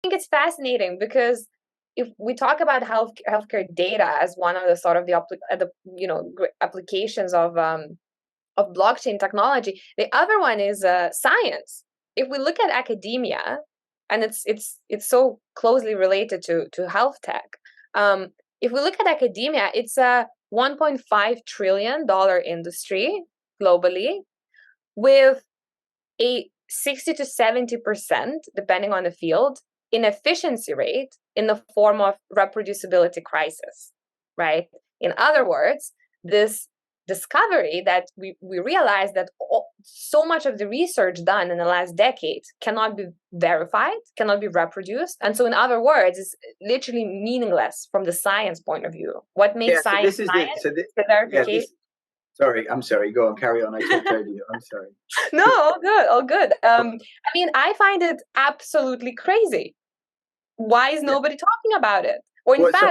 think it's fascinating because if we talk about healthcare data as one of the sort of applications of blockchain technology, the other one is science. If we look at academia, and it's so closely related to health tech. If we look at academia, it's a $1.5 trillion industry globally, with a 60 to 70%, depending on the field, inefficiency rate in the form of reproducibility crisis, right? In other words, this discovery that we realized that so much of the research done in the last decade cannot be verified, cannot be reproduced. And so in other words, it's literally meaningless from the science point of view. What makes science science? The verification. Sorry, I'm sorry. Go on, carry on. I talked over you. I'm sorry. No, all good, all good. I mean, I find it absolutely crazy. Why is nobody talking about it? Or in fact, so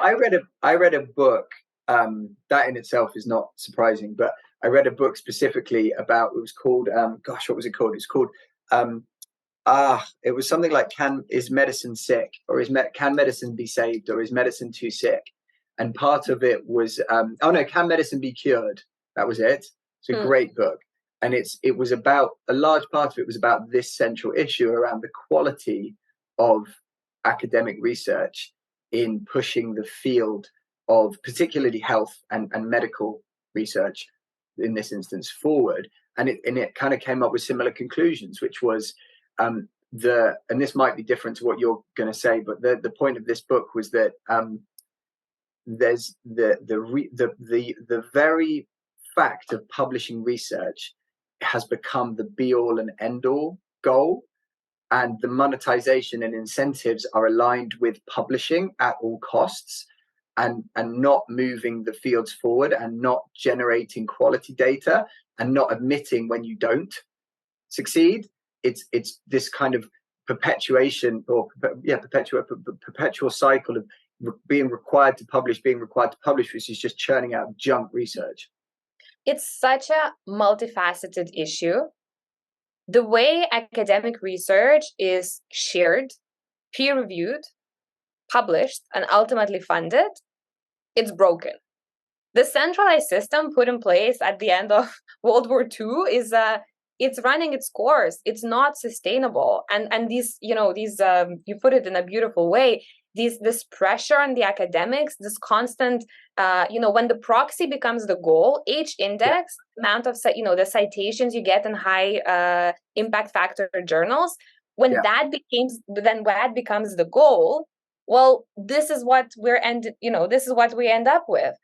I read a book. That in itself is not surprising, but I read a book specifically about. It was called. Gosh, what was it called? It's called. It was something like is medicine sick, or can medicine be saved, or is medicine too sick? And part of it was can medicine be cured? That was it. It's a great book. And it was about, a large part of it was about this central issue around the quality of academic research in pushing the field of particularly health and medical research in this instance forward. And it kind of came up with similar conclusions, which was and this might be different to what you're going to say, but the point of this book was that there's the very fact of publishing research has become the be-all and end-all goal, and the monetization and incentives are aligned with publishing at all costs and not moving the fields forward and not generating quality data and not admitting when you don't succeed. It's this kind of perpetuation or perpetual cycle of being required to publish, which is just churning out junk research. It's such a multifaceted issue. The way academic research is shared, peer-reviewed, published, and ultimately funded, it's broken. The centralized system put in place at the end of World War II it's running its course. It's not sustainable. And these, you put it in a beautiful way. This pressure on the academics, this constant, when the proxy becomes the goal, H-index, amount of, the citations you get in high impact factor journals, when that becomes the goal, well, this is what we end up with.